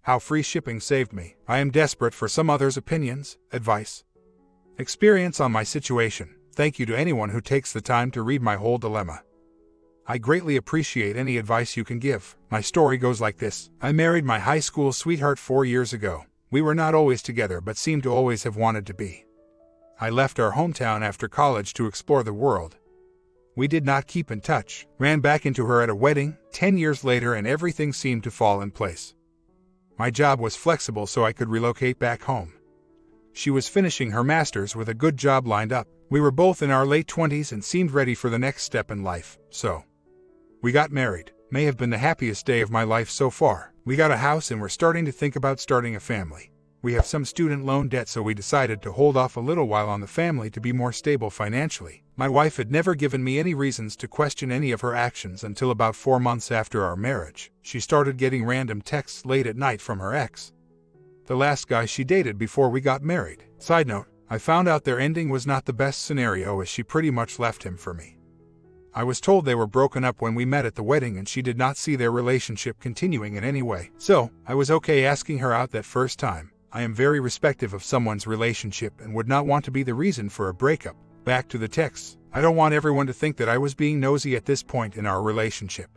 How free shipping saved me. I am desperate for some others' opinions, advice, experience on my situation. Thank you to anyone who takes the time to read my whole dilemma. I greatly appreciate any advice you can give. My story goes like this. I married my high school sweetheart 4 years ago. We were not always together but seemed to always have wanted to be. I left our hometown after college to explore the world. We did not keep in touch. Ran back into her at a wedding 10 years later and everything seemed to fall in place. My job was flexible so I could relocate back home. She was finishing her master's with a good job lined up. We were both in our late 20s and seemed ready for the next step in life, so we got married. May have been the happiest day of my life so far. We got a house and we're starting to think about starting a family. We have some student loan debt, so we decided to hold off a little while on the family to be more stable financially. My wife had never given me any reasons to question any of her actions until about 4 months after our marriage. She started getting random texts late at night from her ex, the last guy she dated before we got married. Side note, I found out their ending was not the best scenario as she pretty much left him for me. I was told they were broken up when we met at the wedding and she did not see their relationship continuing in any way. So, I was okay asking her out that first time. I am very respectful of someone's relationship and would not want to be the reason for a breakup. Back to the texts. I don't want everyone to think that I was being nosy at this point in our relationship.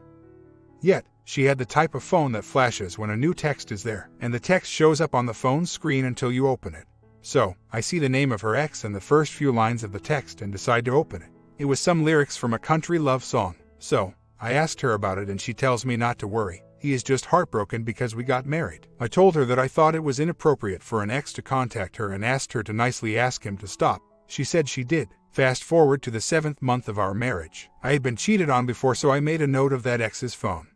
Yet, she had the type of phone that flashes when a new text is there, and the text shows up on the phone screen until you open it. So, I see the name of her ex and the first few lines of the text and decide to open it. It was some lyrics from a country love song. So, I asked her about it and she tells me not to worry. He is just heartbroken because we got married. I told her that I thought it was inappropriate for an ex to contact her and asked her to nicely ask him to stop. She said she did. Fast forward to the 7th month of our marriage. I had been cheated on before, so I made a note of that ex's phone.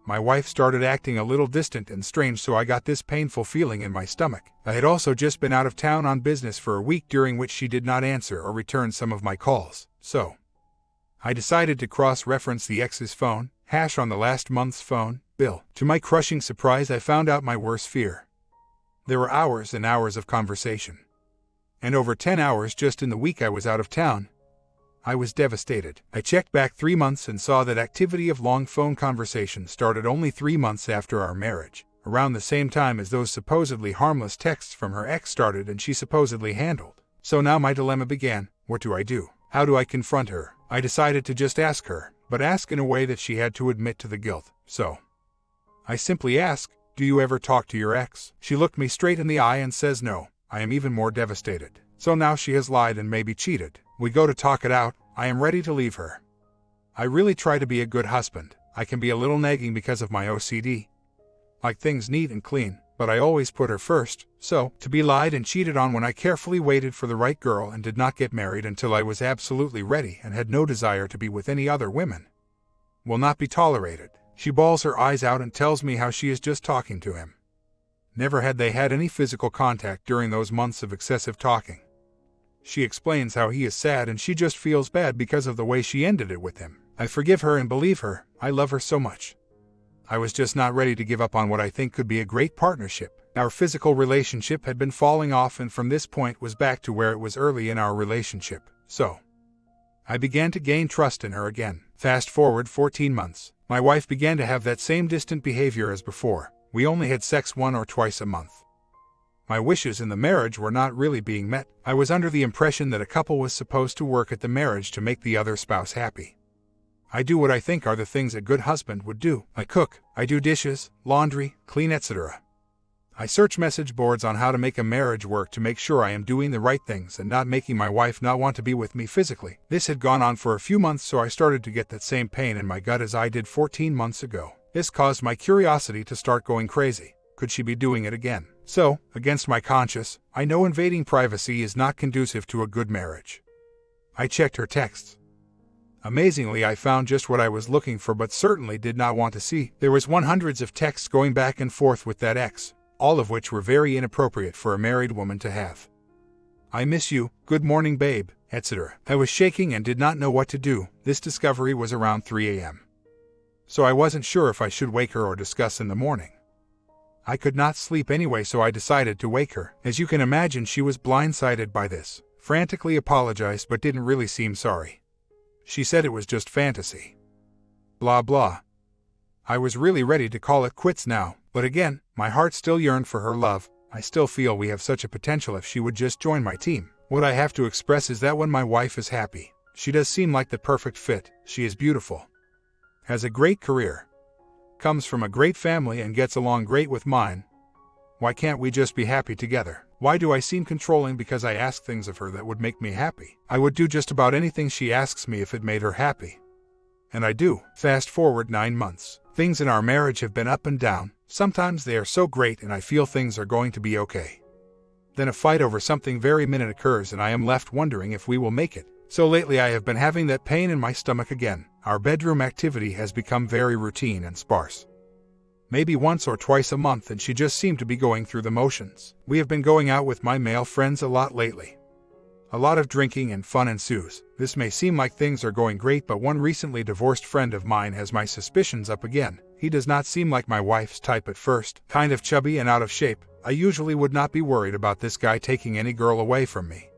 My wife started acting a little distant and strange, so I got this painful feeling in my stomach. I had also just been out of town on business for a week, during which she did not answer or return some of my calls. So, I decided to cross-reference the ex's phone, on the last month's phone bill. To my crushing surprise, I found out my worst fear. There were hours and hours of conversation. And over 10 hours just in the week I was out of town. I was devastated. I checked back 3 months and saw that activity of long phone conversations started only 3 months after our marriage, around the same time as those supposedly harmless texts from her ex started and she supposedly handled. So now my dilemma began. What do I do? How do I confront her? I decided to just ask her, but ask in a way that she had to admit to the guilt. So, I simply asked, do you ever talk to your ex? She looked me straight in the eye and says no. I am even more devastated. So now she has lied and maybe cheated. We go to talk it out. I am ready to leave her. I really try to be a good husband. I can be a little nagging because of my OCD. Like things neat and clean, but I always put her first. So, to be lied and cheated on when I carefully waited for the right girl and did not get married until I was absolutely ready and had no desire to be with any other women, will not be tolerated. She bawls her eyes out and tells me how she is just talking to him. Never had they had any physical contact during those months of excessive talking. She explains how he is sad and she just feels bad because of the way she ended it with him. I forgive her and believe her. I love her so much. I was just not ready to give up on what I think could be a great partnership. Our physical relationship had been falling off and from this point was back to where it was early in our relationship. So, I began to gain trust in her again. Fast forward 14 months. My wife began to have that same distant behavior as before. We only had sex 1 or twice a month. My wishes in the marriage were not really being met. I was under the impression that a couple was supposed to work at the marriage to make the other spouse happy. I do what I think are the things a good husband would do. I cook, I do dishes, laundry, clean, etc. I search message boards on how to make a marriage work to make sure I am doing the right things and not making my wife not want to be with me physically. This had gone on for a few months, so I started to get that same pain in my gut as I did 14 months ago. This caused my curiosity to start going crazy. Could she be doing it again? So, against my conscience, I know invading privacy is not conducive to a good marriage. I checked her texts. Amazingly, I found just what I was looking for but certainly did not want to see. There was hundreds of texts going back and forth with that ex, all of which were very inappropriate for a married woman to have. I miss you, good morning babe, etc. I was shaking and did not know what to do. This discovery was around 3 a.m. So I wasn't sure if I should wake her or discuss in the morning. I could not sleep anyway, so I decided to wake her. As you can imagine, she was blindsided by this, frantically apologized but didn't really seem sorry. She said it was just fantasy. Blah blah. I was really ready to call it quits now, but again, my heart still yearned for her love. I still feel we have such a potential if she would just join my team. What I have to express is that when my wife is happy, she does seem like the perfect fit. She is beautiful, has a great career, comes from a great family and gets along great with mine. Why can't we just be happy together? Why do I seem controlling because I ask things of her that would make me happy? I would do just about anything she asks me if it made her happy. And I do. Fast forward 9 months. Things in our marriage have been up and down. Sometimes they are so great and I feel things are going to be okay. Then a fight over something very minute occurs and I am left wondering if we will make it. So lately I have been having that pain in my stomach again. Our bedroom activity has become very routine and sparse. Maybe once or twice a month, and she just seemed to be going through the motions. We have been going out with my male friends a lot lately. A lot of drinking and fun ensues. This may seem like things are going great, but one recently divorced friend of mine has my suspicions up again. He does not seem like my wife's type at first, kind of chubby and out of shape. I usually would not be worried about this guy taking any girl away from me.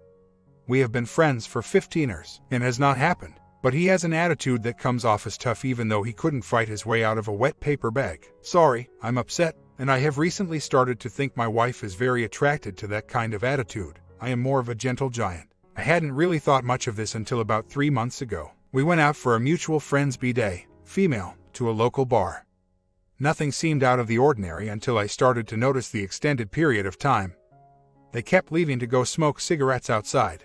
We have been friends for 15 years, and has not happened. But he has an attitude that comes off as tough even though he couldn't fight his way out of a wet paper bag. Sorry, I'm upset, and I have recently started to think my wife is very attracted to that kind of attitude. I am more of a gentle giant. I hadn't really thought much of this until about 3 months ago. We went out for a mutual friend's B-day, female, to a local bar. Nothing seemed out of the ordinary until I started to notice the extended period of time. They kept leaving to go smoke cigarettes outside.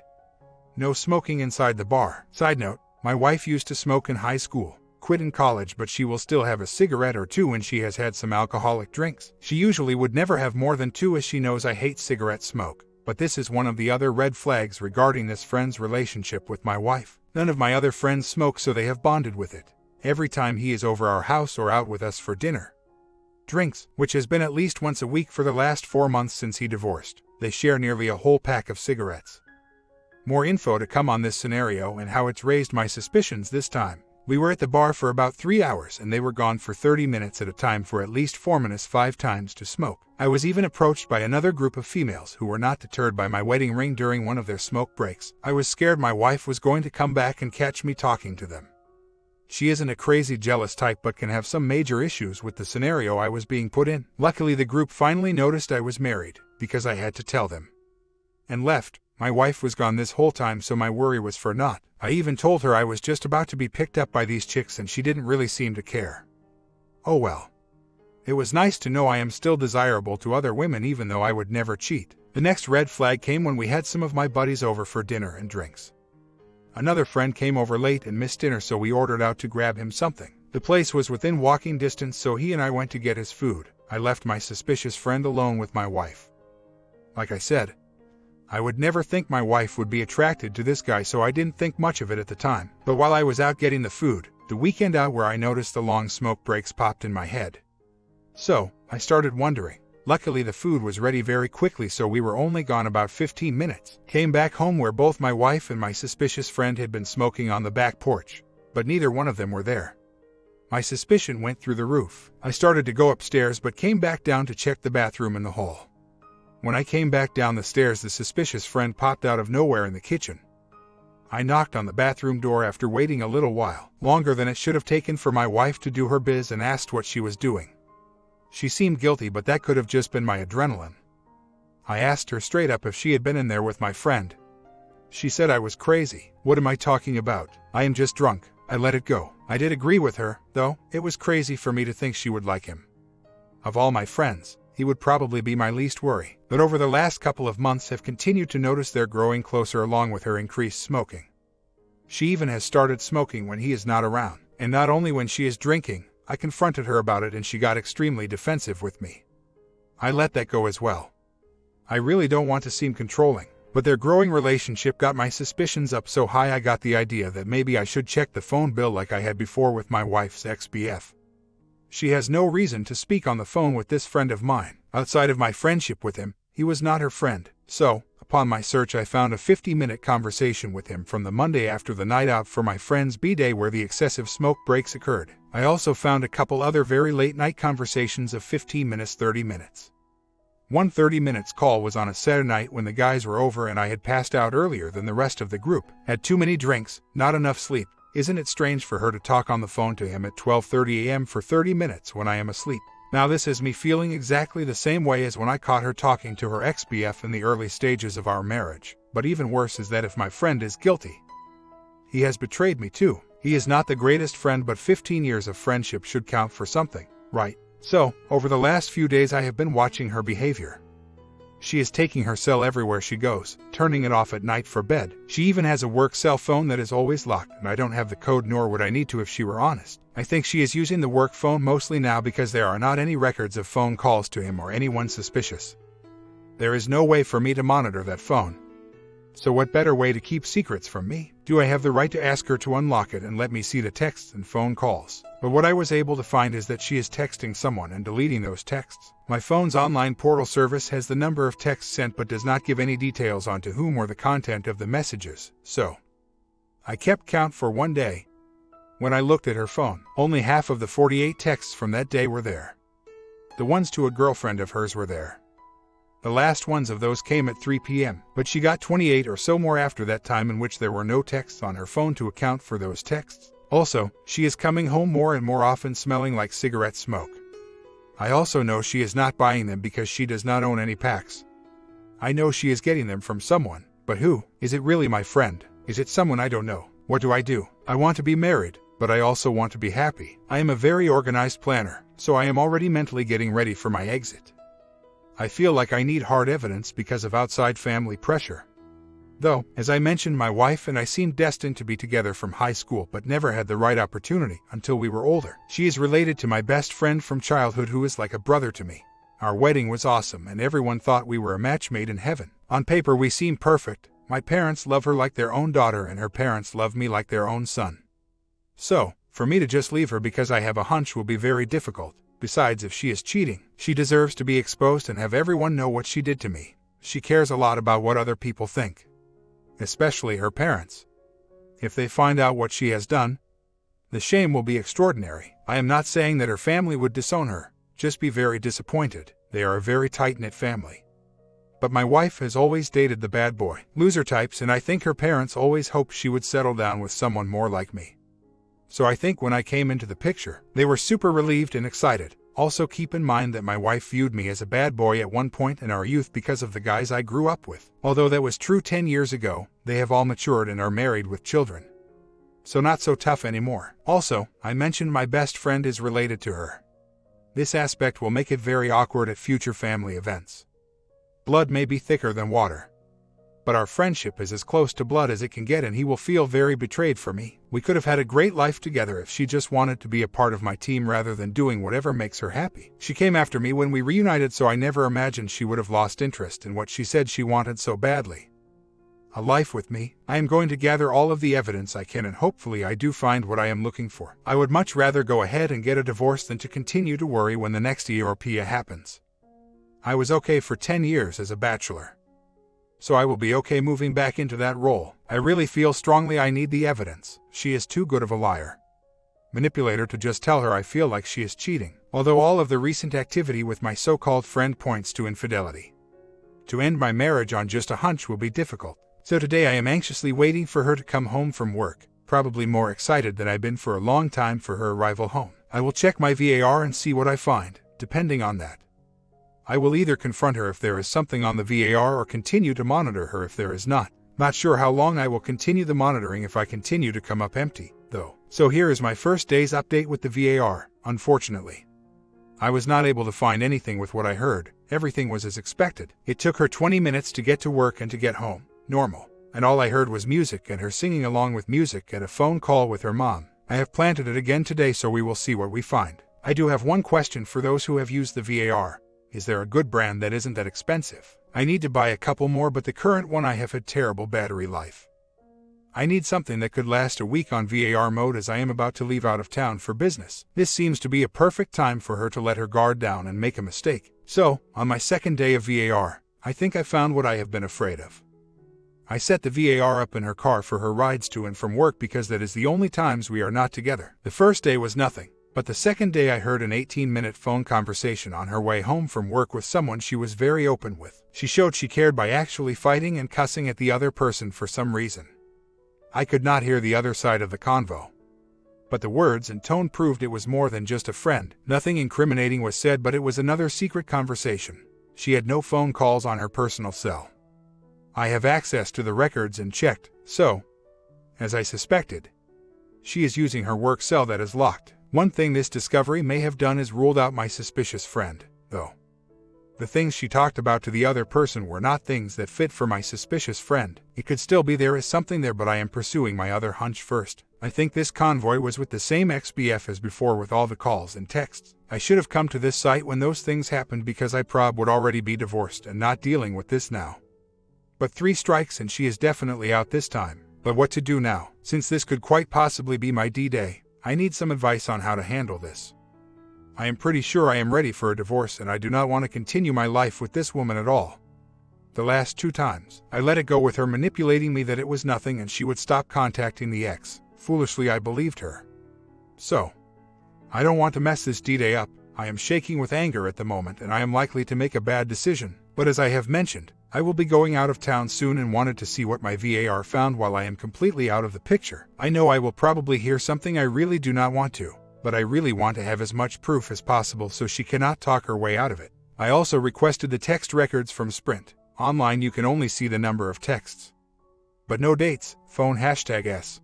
No smoking inside the bar. Side note, my wife used to smoke in high school, quit in college, but she will still have a cigarette or two when she has had some alcoholic drinks. She usually would never have more than 2 as she knows I hate cigarette smoke. But this is one of the other red flags regarding this friend's relationship with my wife. None of my other friends smoke, so they have bonded with it. Every time he is over our house or out with us for dinner, drinks, which has been at least once a week for the last 4 months since he divorced, they share nearly a whole pack of cigarettes. More info to come on this scenario and how it's raised my suspicions this time. We were at the bar for about 3 hours and they were gone for 30 minutes at a time for at least 4 minutes 5 times to smoke. I was even approached by another group of females who were not deterred by my wedding ring during one of their smoke breaks. I was scared my wife was going to come back and catch me talking to them. She isn't a crazy jealous type but can have some major issues with the scenario I was being put in. Luckily the group finally noticed I was married, because I had to tell them, and left. My wife was gone this whole time, so my worry was for naught. I even told her I was just about to be picked up by these chicks and she didn't really seem to care. Oh well. It was nice to know I am still desirable to other women even though I would never cheat. The next red flag came when we had some of my buddies over for dinner and drinks. Another friend came over late and missed dinner, so we ordered out to grab him something. The place was within walking distance, so he and I went to get his food. I left my suspicious friend alone with my wife. Like I said, I would never think my wife would be attracted to this guy, so I didn't think much of it at the time. But while I was out getting the food, the weekend out where I noticed the long smoke breaks popped in my head. So, I started wondering. Luckily the food was ready very quickly, so we were only gone about 15 minutes. Came back home where both my wife and my suspicious friend had been smoking on the back porch, but neither one of them were there. My suspicion went through the roof. I started to go upstairs but came back down to check the bathroom in the hall. When I came back down the stairs, the suspicious friend popped out of nowhere in the kitchen. I knocked on the bathroom door after waiting a little while, longer than it should have taken for my wife to do her biz, and asked what she was doing. She seemed guilty, but that could have just been my adrenaline. I asked her straight up if she had been in there with my friend. She said I was crazy. What am I talking about? I am just drunk. I let it go. I did agree with her, though. It was crazy for me to think she would like him. Of all my friends, he would probably be my least worry, but over the last couple of months have continued to notice they're growing closer along with her increased smoking. She even has started smoking when he is not around, and not only when she is drinking. I confronted her about it and she got extremely defensive with me. I let that go as well. I really don't want to seem controlling, but their growing relationship got my suspicions up so high I got the idea that maybe I should check the phone bill like I had before with my wife's ex-BF. She has no reason to speak on the phone with this friend of mine. Outside of my friendship with him, he was not her friend. So, upon my search, I found a 50-minute conversation with him from the Monday after the night out for my friend's B-day where the excessive smoke breaks occurred. I also found a couple other very late-night conversations of 15 minutes, 30 minutes. One 30 minutes call was on a Saturday night when the guys were over and I had passed out earlier than the rest of the group. Had too many drinks, not enough sleep, Isn't it strange for her to talk on the phone to him at 12:30 a.m. for 30 minutes when I am asleep? Now this has me feeling exactly the same way as when I caught her talking to her ex-BF in the early stages of our marriage. But even worse is that if my friend is guilty, he has betrayed me too. He is not the greatest friend, but 15 years of friendship should count for something, right? So, over the last few days I have been watching her behavior. She is taking her cell everywhere she goes, turning it off at night for bed. She even has a work cell phone that is always locked, and I don't have the code, nor would I need to if she were honest. I think she is using the work phone mostly now because there are not any records of phone calls to him or anyone suspicious. There is no way for me to monitor that phone. So what better way to keep secrets from me? Do I have the right to ask her to unlock it and let me see the texts and phone calls? But what I was able to find is that she is texting someone and deleting those texts. My phone's online portal service has the number of texts sent but does not give any details on to whom or the content of the messages. So I kept count for one day. When I looked at her phone, only half of the 48 texts from that day were there. The ones to a girlfriend of hers were there. The last ones of those came at 3 p.m., but she got 28 or so more after that time in which there were no texts on her phone to account for those texts. Also, she is coming home more and more often smelling like cigarette smoke. I also know she is not buying them because she does not own any packs. I know she is getting them from someone, but who? Is it really my friend? Is it someone I don't know? What do I do? I want to be married, but I also want to be happy. I am a very organized planner, so I am already mentally getting ready for my exit. I feel like I need hard evidence because of outside family pressure. Though, as I mentioned, my wife and I seemed destined to be together from high school but never had the right opportunity until we were older. She is related to my best friend from childhood who is like a brother to me. Our wedding was awesome and everyone thought we were a match made in heaven. On paper we seem perfect. My parents love her like their own daughter and her parents love me like their own son. So, for me to just leave her because I have a hunch will be very difficult. Besides, if she is cheating, she deserves to be exposed and have everyone know what she did to me. She cares a lot about what other people think, especially her parents. If they find out what she has done, the shame will be extraordinary. I am not saying that her family would disown her, just be very disappointed. They are a very tight-knit family. But my wife has always dated the bad boy, loser types, and I think her parents always hoped she would settle down with someone more like me. So I think when I came into the picture, they were super relieved and excited. Also keep in mind that my wife viewed me as a bad boy at one point in our youth because of the guys I grew up with. Although that was true 10 years ago, they have all matured and are married with children. So not so tough anymore. Also, I mentioned my best friend is related to her. This aspect will make it very awkward at future family events. Blood may be thicker than water, but our friendship is as close to blood as it can get and he will feel very betrayed for me. We could have had a great life together if she just wanted to be a part of my team rather than doing whatever makes her happy. She came after me when we reunited, so I never imagined she would have lost interest in what she said she wanted so badly. A life with me. I am going to gather all of the evidence I can and hopefully I do find what I am looking for. I would much rather go ahead and get a divorce than to continue to worry when the next ERPA happens. I was okay for 10 years as a bachelor, so I will be okay moving back into that role. I really feel strongly I need the evidence. She is too good of a liar, manipulator to just tell her I feel like she is cheating. Although all of the recent activity with my so-called friend points to infidelity. To end my marriage on just a hunch will be difficult. So today I am anxiously waiting for her to come home from work, probably more excited than I've been for a long time for her arrival home. I will check my VAR and see what I find. Depending on that, I will either confront her if there is something on the VAR or continue to monitor her if there is not. Not sure how long I will continue the monitoring if I continue to come up empty, though. So here is my first day's update with the VAR. Unfortunately, I was not able to find anything with what I heard. Everything was as expected. It took her 20 minutes to get to work and to get home. Normal. And all I heard was music and her singing along with music and a phone call with her mom. I have planted it again today, so we will see what we find. I do have one question for those who have used the VAR. Is there a good brand that isn't that expensive? I need to buy a couple more, but the current one I have had terrible battery life. I need something that could last a week on VAR mode as I am about to leave out of town for business. This seems to be a perfect time for her to let her guard down and make a mistake. So, on my second day of VAR, I think I found what I have been afraid of. I set the VAR up in her car for her rides to and from work because that is the only times we are not together. The first day was nothing. But the second day I heard an 18-minute phone conversation on her way home from work with someone she was very open with. She showed she cared by actually fighting and cussing at the other person for some reason. I could not hear the other side of the convo, but the words and tone proved it was more than just a friend. Nothing incriminating was said, but it was another secret conversation. She had no phone calls on her personal cell. I have access to the records and checked, so, as I suspected, she is using her work cell that is locked. One thing this discovery may have done is ruled out my suspicious friend, though. The things she talked about to the other person were not things that fit for my suspicious friend. It could still be there is something there, but I am pursuing my other hunch first. I think this convoy was with the same XBF as before with all the calls and texts. I should have come to this site when those things happened because I prob would already be divorced and not dealing with this now. But 3 strikes and she is definitely out this time. But what to do now? Since this could quite possibly be my D-Day, I need some advice on how to handle this. I am pretty sure I am ready for a divorce and I do not want to continue my life with this woman at all. The last 2 times, I let it go with her manipulating me that it was nothing and she would stop contacting the ex. Foolishly, I believed her. So, I don't want to mess this D-Day up. I am shaking with anger at the moment and I am likely to make a bad decision. But as I have mentioned, I will be going out of town soon and wanted to see what my VAR found while I am completely out of the picture. I know I will probably hear something I really do not want to, but I really want to have as much proof as possible so she cannot talk her way out of it. I also requested the text records from Sprint. Online you can only see the number of texts, but no dates, phone #S,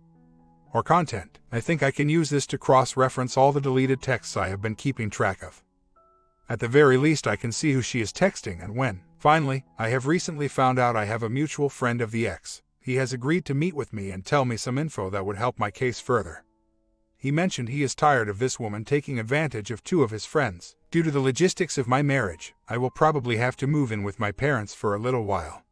or content. I think I can use this to cross-reference all the deleted texts I have been keeping track of. At the very least I can see who she is texting and when. Finally, I have recently found out I have a mutual friend of the ex. He has agreed to meet with me and tell me some info that would help my case further. He mentioned he is tired of this woman taking advantage of 2 of his friends. Due to the logistics of my marriage, I will probably have to move in with my parents for a little while.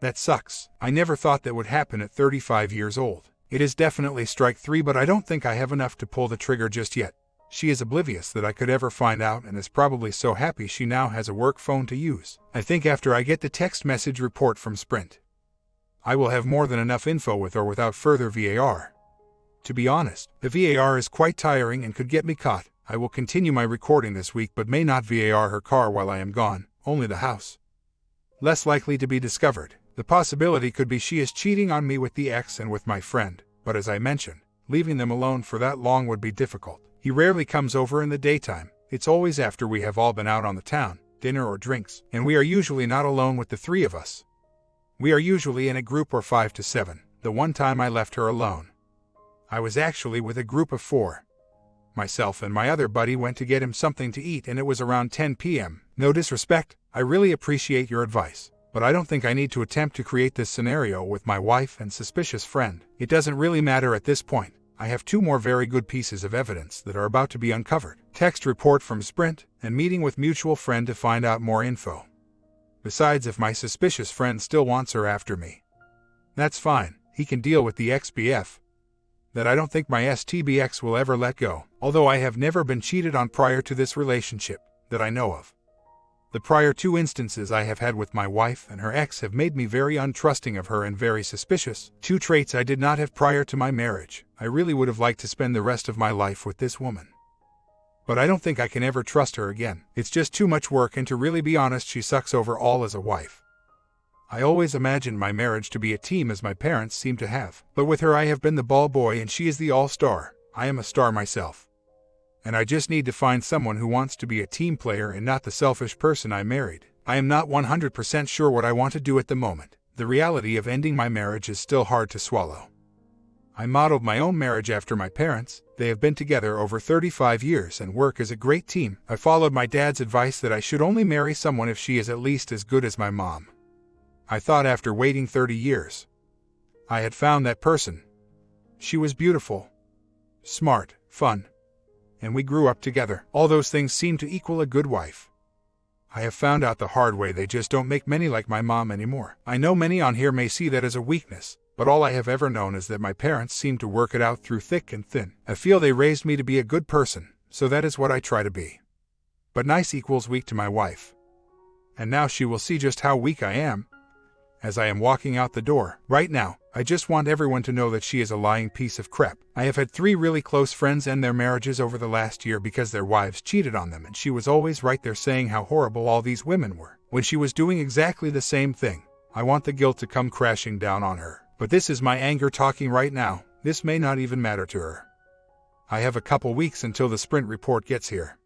That sucks. I never thought that would happen at 35 years old. It is definitely strike 3, but I don't think I have enough to pull the trigger just yet. She is oblivious that I could ever find out and is probably so happy she now has a work phone to use. I think after I get the text message report from Sprint, I will have more than enough info with or without further VAR. To be honest, the VAR is quite tiring and could get me caught. I will continue my recording this week but may not VAR her car while I am gone, only the house. Less likely to be discovered. The possibility could be she is cheating on me with the ex and with my friend, but as I mentioned, leaving them alone for that long would be difficult. He rarely comes over in the daytime. It's always after we have all been out on the town, dinner or drinks, and we are usually not alone with the 3 of us. We are usually in a group or 5 to 7. The one time I left her alone, I was actually with a group of 4. Myself and my other buddy went to get him something to eat and it was around 10 p.m. No disrespect, I really appreciate your advice, but I don't think I need to attempt to create this scenario with my wife and suspicious friend. It doesn't really matter at this point. I have 2 more very good pieces of evidence that are about to be uncovered. Text report from Sprint and meeting with mutual friend to find out more info. Besides, if my suspicious friend still wants her after me, that's fine. He can deal with the XBF. That I don't think my STBX will ever let go, although I have never been cheated on prior to this relationship, that I know of. The prior 2 instances I have had with my wife and her ex have made me very untrusting of her and very suspicious, 2 traits I did not have prior to my marriage. I really would have liked to spend the rest of my life with this woman, but I don't think I can ever trust her again. It's just too much work, and to really be honest, she sucks overall as a wife. I always imagined my marriage to be a team as my parents seem to have, but with her I have been the ball boy and she is the all-star. I am a star myself, and I just need to find someone who wants to be a team player and not the selfish person I married. I am not 100% sure what I want to do at the moment. The reality of ending my marriage is still hard to swallow. I modeled my own marriage after my parents. They have been together over 35 years and work as a great team. I followed my dad's advice that I should only marry someone if she is at least as good as my mom. I thought after waiting 30 years, I had found that person. She was beautiful, smart, fun, and we grew up together. All those things seemed to equal a good wife. I have found out the hard way they just don't make many like my mom anymore. I know many on here may see that as a weakness, but all I have ever known is that my parents seem to work it out through thick and thin. I feel they raised me to be a good person, so that is what I try to be. But nice equals weak to my wife. And now she will see just how weak I am as I am walking out the door. Right now, I just want everyone to know that she is a lying piece of crap. I have had 3 really close friends end their marriages over the last year because their wives cheated on them, and she was always right there saying how horrible all these women were, when she was doing exactly the same thing. I want the guilt to come crashing down on her, But this is my anger talking right now. This may not even matter to her. I have a couple weeks until the sprint report gets here.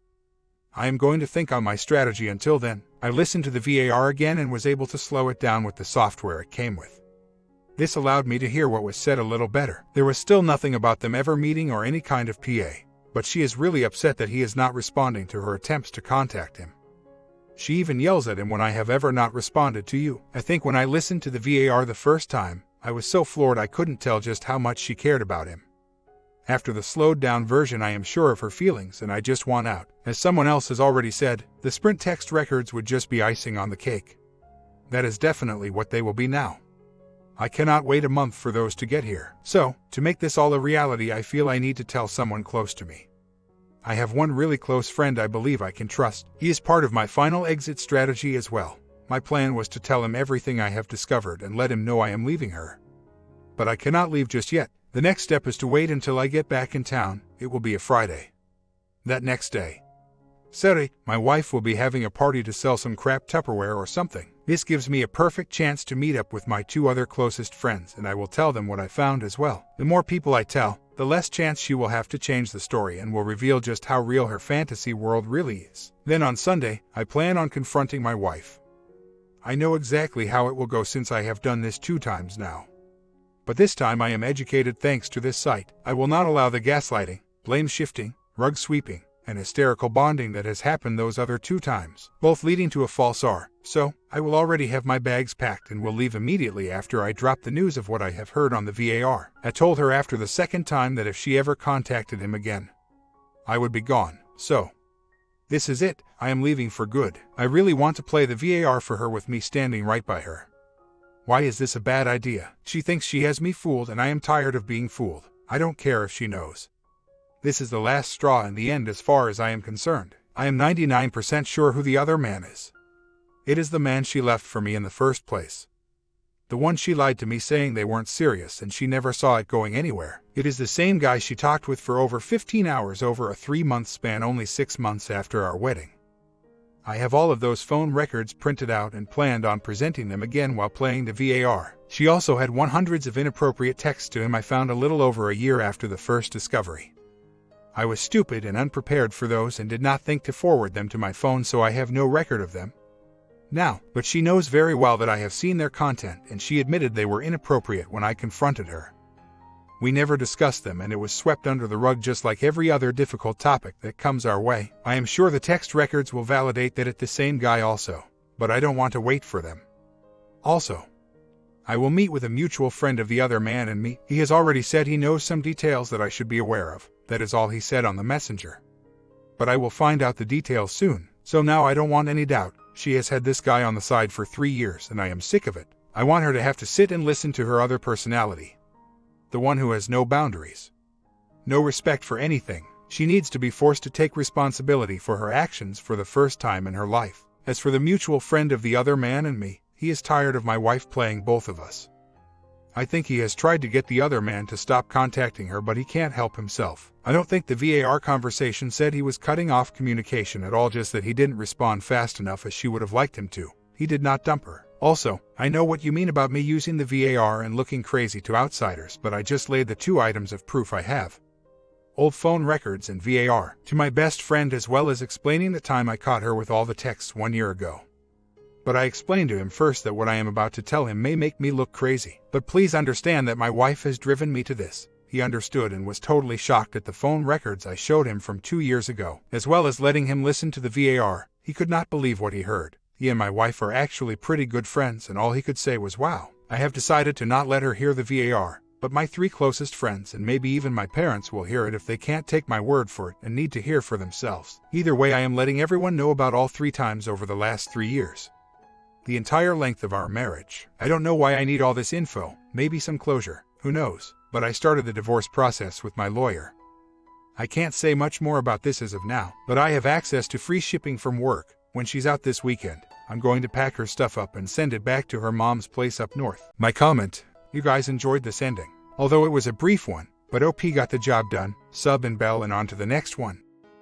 I am going to think on my strategy until then. I listened to the VAR again and was able to slow it down with the software it came with. This allowed me to hear what was said a little better. There was still nothing about them ever meeting or any kind of PA, but she is really upset that he is not responding to her attempts to contact him. She even yells at him when I have ever not responded to you. I think when I listened to the VAR the first time, I was so floored I couldn't tell just how much she cared about him. After the slowed-down version, I am sure of her feelings and I just want out. As someone else has already said, the sprint text records would just be icing on the cake. That is definitely what they will be now. I cannot wait a month for those to get here. So, to make this all a reality, I feel I need to tell someone close to me. I have one really close friend I believe I can trust. He is part of my final exit strategy as well. My plan was to tell him everything I have discovered and let him know I am leaving her. But I cannot leave just yet. The next step is to wait until I get back in town. It will be a Friday. That next day, Saturday, my wife will be having a party to sell some crap Tupperware or something. This gives me a perfect chance to meet up with my two other closest friends, and I will tell them what I found as well. The more people I tell, the less chance she will have to change the story and will reveal just how real her fantasy world really is. Then on Sunday, I plan on confronting my wife. I know exactly how it will go since I have done this 2 times now. But this time I am educated thanks to this site. I will not allow the gaslighting, blame shifting, rug sweeping, and hysterical bonding that has happened those other 2 times, both leading to a false R. So, I will already have my bags packed and will leave immediately after I drop the news of what I have heard on the VAR. I told her after the second time that if she ever contacted him again, I would be gone. So, this is it. I am leaving for good. I really want to play the VAR for her with me standing right by her. Why is this a bad idea? She thinks she has me fooled and I am tired of being fooled. I don't care if she knows. This is the last straw in the end as far as I am concerned. I am 99% sure who the other man is. It is the man she left for me in the first place. The one she lied to me saying they weren't serious and she never saw it going anywhere. It is the same guy she talked with for over 15 hours over a 3-month span only 6 months after our wedding. I have all of those phone records printed out and planned on presenting them again while playing the VAR. She also had hundreds of inappropriate texts to him I found a little over a year after the first discovery. I was stupid and unprepared for those and did not think to forward them to my phone, so I have no record of them now, but she knows very well that I have seen their content and she admitted they were inappropriate when I confronted her. We never discussed them and it was swept under the rug just like every other difficult topic that comes our way. I am sure the text records will validate that it's the same guy also, but I don't want to wait for them. Also, I will meet with a mutual friend of the other man and me. He has already said he knows some details that I should be aware of. That is all he said on the messenger. But I will find out the details soon, so now I don't want any doubt. She has had this guy on the side for 3 years and I am sick of it. I want her to have to sit and listen to her other personality. The one who has no boundaries. No respect for anything. She needs to be forced to take responsibility for her actions for the first time in her life. As for the mutual friend of the other man and me, he is tired of my wife playing both of us. I think he has tried to get the other man to stop contacting her, but he can't help himself. I don't think the VAR conversation said he was cutting off communication at all, just that he didn't respond fast enough as she would have liked him to. He did not dump her. Also, I know what you mean about me using the VAR and looking crazy to outsiders, but I just laid the 2 items of proof I have. Old phone records and VAR to my best friend, as well as explaining the time I caught her with all the texts 1 year ago. But I explained to him first that what I am about to tell him may make me look crazy. But please understand that my wife has driven me to this. He understood and was totally shocked at the phone records I showed him from 2 years ago, as well as letting him listen to the VAR. He could not believe what he heard. He and my wife are actually pretty good friends, and all he could say was, "Wow." I have decided to not let her hear the VAR, but my 3 closest friends and maybe even my parents will hear it if they can't take my word for it and need to hear for themselves. Either way, I am letting everyone know about all 3 times over the last 3 years. The entire length of our marriage. I don't know why I need all this info, maybe some closure, who knows, but I started the divorce process with my lawyer. I can't say much more about this as of now, but I have access to free shipping from work. When she's out this weekend, I'm going to pack her stuff up and send it back to her mom's place up north. My comment: you guys enjoyed this ending. Although it was a brief one, but OP got the job done. Sub and bell and on to the next one.